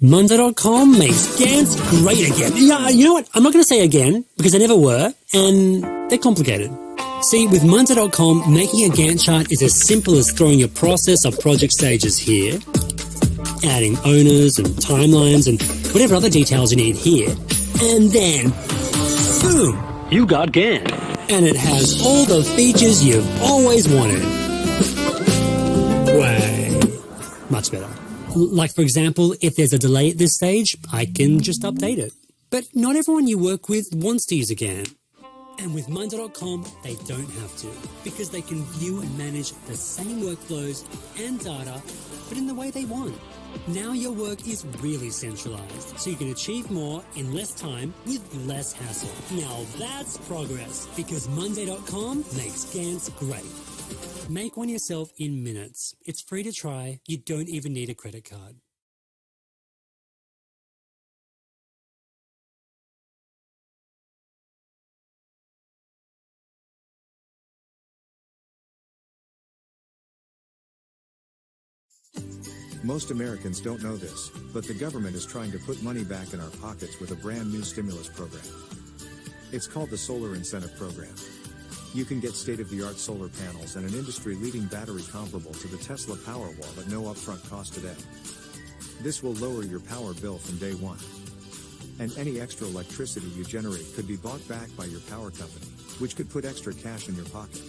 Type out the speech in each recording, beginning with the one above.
Monzo.com makes Gants great again. Yeah, you know what? I'm not going to say again because they never were, and they're complicated. See, with Monzo.com, making a Gantt chart is as simple as throwing your process or project stages here, adding owners and timelines and whatever other details you need here, and then, boom, you got Gantt. And it has all the features you've always wanted. Way much better. Like, for example, if there's a delay at this stage, I can just update it. But not everyone you work with wants to use a Gantt. And with Monzo.com, they don't have to, because they can view and manage the same workflows and data, but in the way they want. Now your work is really centralized, so you can achieve more in less time with less hassle. Now that's progress, because Monday.com makes Gantt great. Make one yourself in minutes. It's free to try. You don't even need a credit card. Most Americans don't know this, but the government is trying to put money back in our pockets with a brand new stimulus program. It's called the Solar Incentive Program. You can get state-of-the-art solar panels and an industry-leading battery comparable to the Tesla Powerwall at no upfront cost today. This will lower your power bill from day one. And any extra electricity you generate could be bought back by your power company, which could put extra cash in your pocket.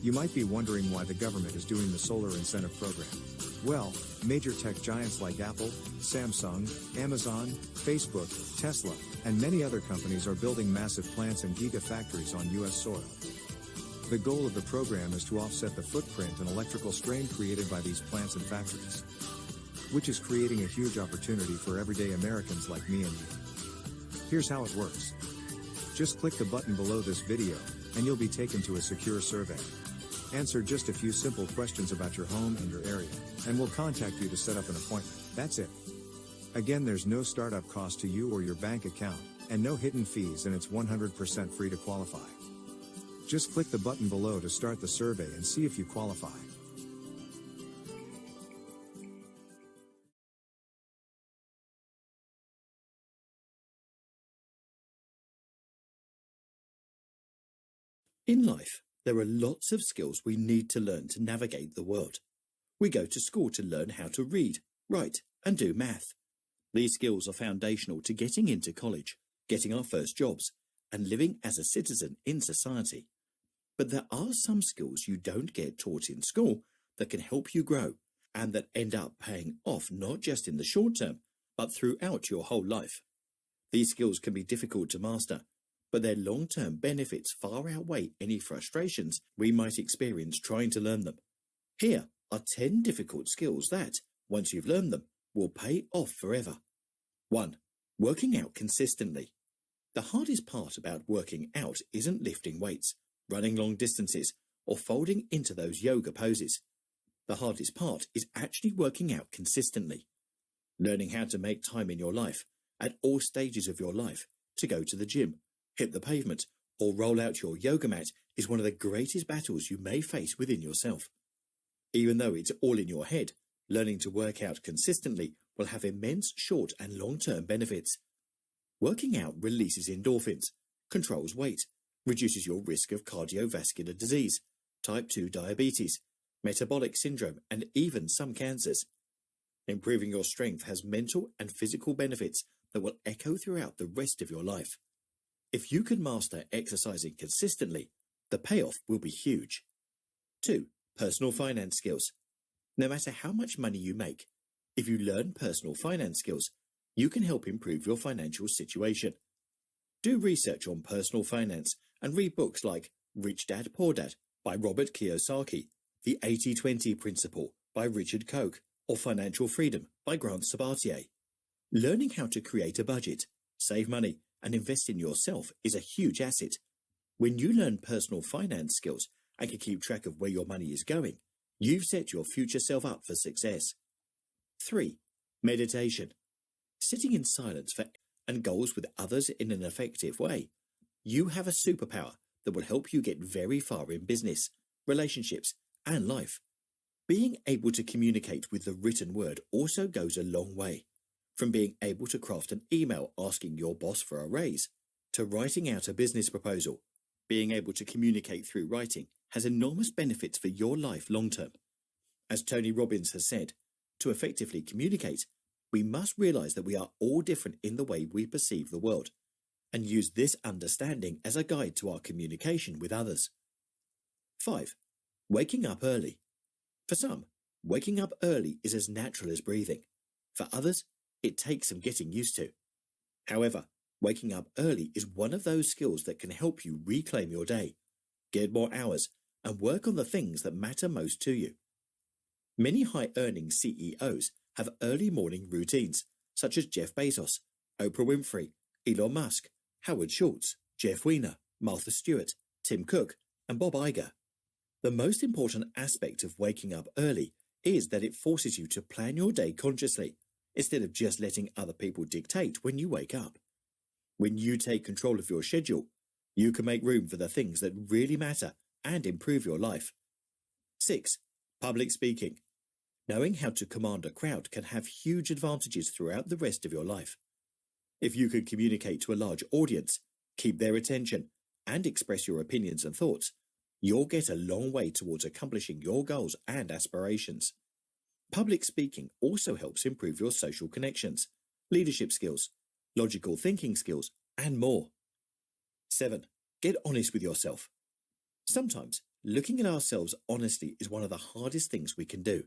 You might be wondering why the government is doing the Solar Incentive Program. Well, major tech giants like Apple, Samsung, Amazon, Facebook, Tesla, and many other companies are building massive plants and gigafactories on U.S. soil. The goal of the program is to offset the footprint and electrical strain created by these plants and factories, which is creating a huge opportunity for everyday Americans like me and you. Here's how it works. Just click the button below this video, and you'll be taken to a secure survey. Answer just a few simple questions about your home and your area, and we'll contact you to set up an appointment. That's it. Again, there's no startup cost to you or your bank account, and no hidden fees, and it's 100% free to qualify. Just click the button below to start the survey and see if you qualify. In life, there are lots of skills we need to learn to navigate the world. We go to school to learn how to read, write, and do math. These skills are foundational to getting into college, getting our first jobs, and living as a citizen in society. But there are some skills you don't get taught in school that can help you grow, and that end up paying off not just in the short term, but throughout your whole life. These skills can be difficult to master, but their long-term benefits far outweigh any frustrations we might experience trying to learn them. Here are 10 difficult skills that, once you've learned them, will pay off forever. 1. Working out consistently. The hardest part about working out isn't lifting weights, running long distances, or folding into those yoga poses. The hardest part is actually working out consistently. Learning how to make time in your life, at all stages of your life, to go to the gym, hit the pavement, or roll out your yoga mat is one of the greatest battles you may face within yourself. Even though it's all in your head, learning to work out consistently will have immense short and long-term benefits. Working out releases endorphins, controls weight, reduces your risk of cardiovascular disease, type 2 diabetes, metabolic syndrome, and even some cancers. Improving your strength has mental and physical benefits that will echo throughout the rest of your life. If you can master exercising consistently, the payoff will be huge. 2. Personal finance skills. No matter how much money you make, if you learn personal finance skills, you can help improve your financial situation. Do research on personal finance and read books like Rich Dad Poor Dad by Robert Kiyosaki, The 80-20 Principle by Richard Koch, or Financial Freedom by Grant Sabatier. Learning how to create a budget, save money, and invest in yourself is a huge asset. When you learn personal finance skills and can keep track of where your money is going, you've set your future self up for success. 3. Meditation. Sitting in silence and goals with others in an effective way. You have a superpower that will help you get very far in business, relationships, and life. Being able to communicate with the written word also goes a long way. From being able to craft an email asking your boss for a raise, to writing out a business proposal, being able to communicate through writing has enormous benefits for your life long term. As Tony Robbins has said, to effectively communicate, we must realize that we are all different in the way we perceive the world, and use this understanding as a guide to our communication with others. 5. Waking up early. For some, waking up early is as natural as breathing. For others, it takes some getting used to. However, waking up early is one of those skills that can help you reclaim your day, get more hours, and work on the things that matter most to you. Many high-earning CEOs have early morning routines, such as Jeff Bezos, Oprah Winfrey, Elon Musk, Howard Schultz, Jeff Weiner, Martha Stewart, Tim Cook, and Bob Iger. The most important aspect of waking up early is that it forces you to plan your day consciously, instead of just letting other people dictate when you wake up. When you take control of your schedule, you can make room for the things that really matter and improve your life. 6. Public speaking. Knowing how to command a crowd can have huge advantages throughout the rest of your life. If you can communicate to a large audience, keep their attention, and express your opinions and thoughts, you'll get a long way towards accomplishing your goals and aspirations. Public speaking also helps improve your social connections, leadership skills, logical thinking skills, and more. 7. Get honest with yourself. Sometimes, looking at ourselves honestly is one of the hardest things we can do.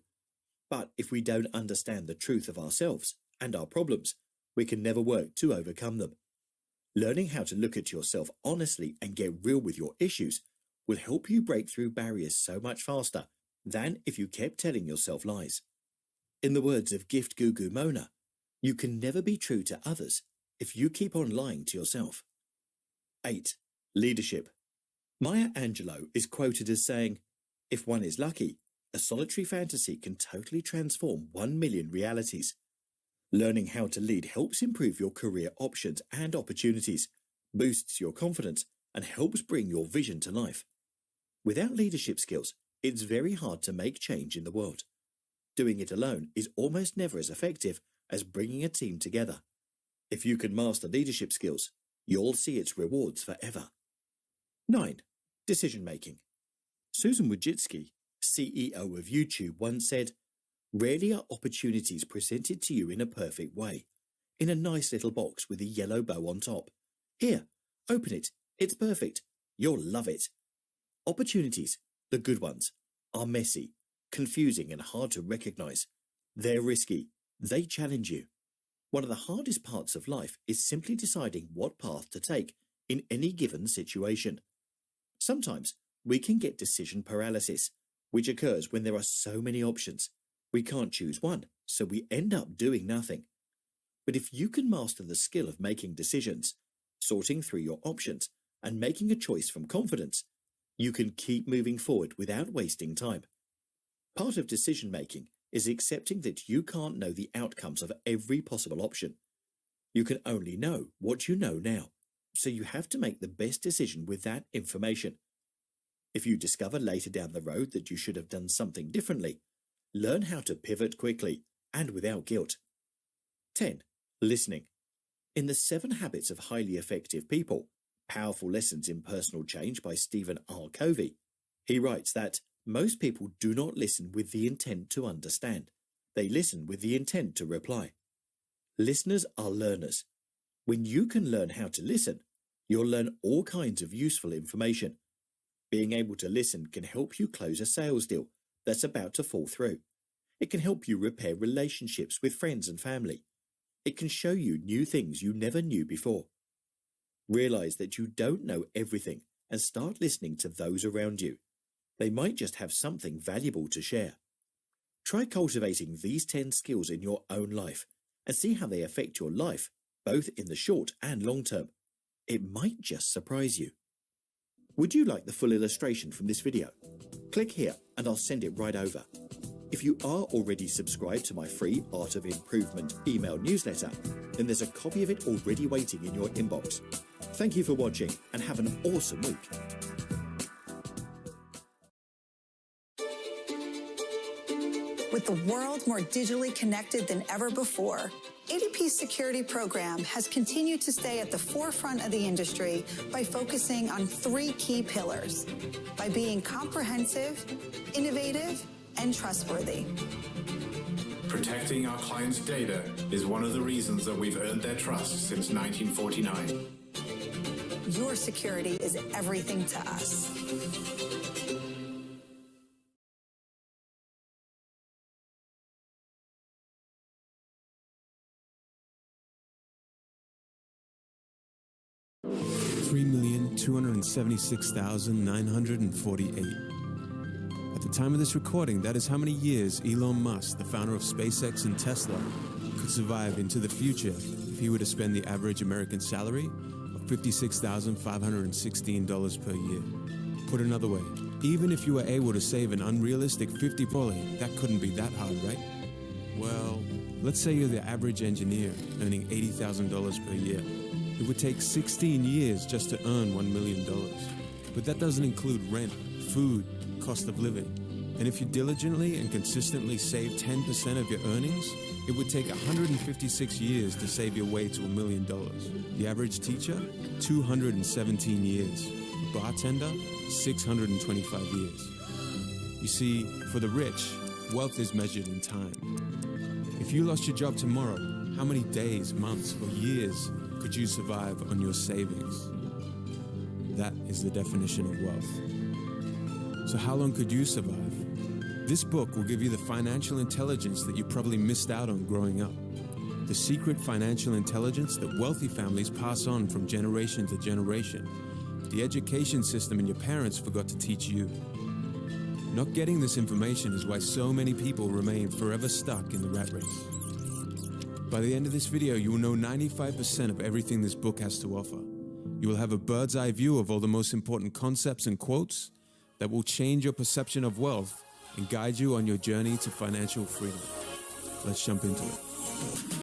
But if we don't understand the truth of ourselves and our problems, we can never work to overcome them. Learning how to look at yourself honestly and get real with your issues will help you break through barriers so much faster than if you kept telling yourself lies. In the words of gift guru Mona, you can never be true to others if you keep on lying to yourself. 8. Leadership. Maya Angelou is quoted as saying, "If one is lucky, a solitary fantasy can totally transform 1 million realities." Learning how to lead helps improve your career options and opportunities, boosts your confidence, and helps bring your vision to life. Without leadership skills, it's very hard to make change in the world. Doing it alone is almost never as effective as bringing a team together. If you can master leadership skills, you'll see its rewards forever. 9. Decision-making. Susan Wojcicki, CEO of YouTube, once said, "Rarely are opportunities presented to you in a perfect way, in a nice little box with a yellow bow on top. Here, open it. It's perfect. You'll love it." Opportunities, the good ones, are messy, confusing, and hard to recognize. They're risky. They challenge you. One of the hardest parts of life is simply deciding what path to take in any given situation. Sometimes we can get decision paralysis, which occurs when there are so many options. We can't choose one, so we end up doing nothing. But if you can master the skill of making decisions, sorting through your options, and making a choice from confidence, you can keep moving forward without wasting time. Part of decision-making is accepting that you can't know the outcomes of every possible option. You can only know what you know now, so you have to make the best decision with that information. If you discover later down the road that you should have done something differently, learn how to pivot quickly and without guilt. 10. Listening. In The 7 Habits of Highly Effective People, Powerful Lessons in Personal Change by Stephen R. Covey, he writes that most people do not listen with the intent to understand. They listen with the intent to reply. Listeners are learners. When you can learn how to listen, you'll learn all kinds of useful information. Being able to listen can help you close a sales deal that's about to fall through. It can help you repair relationships with friends and family. It can show you new things you never knew before. Realize that you don't know everything and start listening to those around you. They might just have something valuable to share. Try cultivating these 10 skills in your own life and see how they affect your life, both in the short and long term. It might just surprise you. Would you like the full illustration from this video? Click here and I'll send it right over. If you are already subscribed to my free Art of Improvement email newsletter, then there's a copy of it already waiting in your inbox. Thank you for watching and have an awesome week. With the world more digitally connected than ever before, ADP's security program has continued to stay at the forefront of the industry by focusing on 3 key pillars: by being comprehensive, innovative, and trustworthy. Protecting our clients' data is one of the reasons that we've earned their trust since 1949. Your security is everything to us. $3,276,948. At the time of this recording, that is how many years Elon Musk, the founder of SpaceX and Tesla, could survive into the future if he were to spend the average American salary of $56,516 per year. Put another way, even if you were able to save an unrealistic 50 poly, that couldn't be that hard, right? Well, let's say you're the average engineer earning $80,000 per year. It would take 16 years just to earn $1 million. But that doesn't include rent, food, cost of living. And if you diligently and consistently save 10% of your earnings, it would take 156 years to save your way to $1 million. The average teacher, 217 years. The bartender, 625 years. You see, for the rich, wealth is measured in time. If you lost your job tomorrow, how many days, months, or years could you survive on your savings? That is the definition of wealth. So how long could you survive? This book will give you the financial intelligence that you probably missed out on growing up. The secret financial intelligence that wealthy families pass on from generation to generation. The education system and your parents forgot to teach you. Not getting this information is why so many people remain forever stuck in the rat race. By the end of this video, you will know 95% of everything this book has to offer. You will have a bird's eye view of all the most important concepts and quotes that will change your perception of wealth and guide you on your journey to financial freedom. Let's jump into it.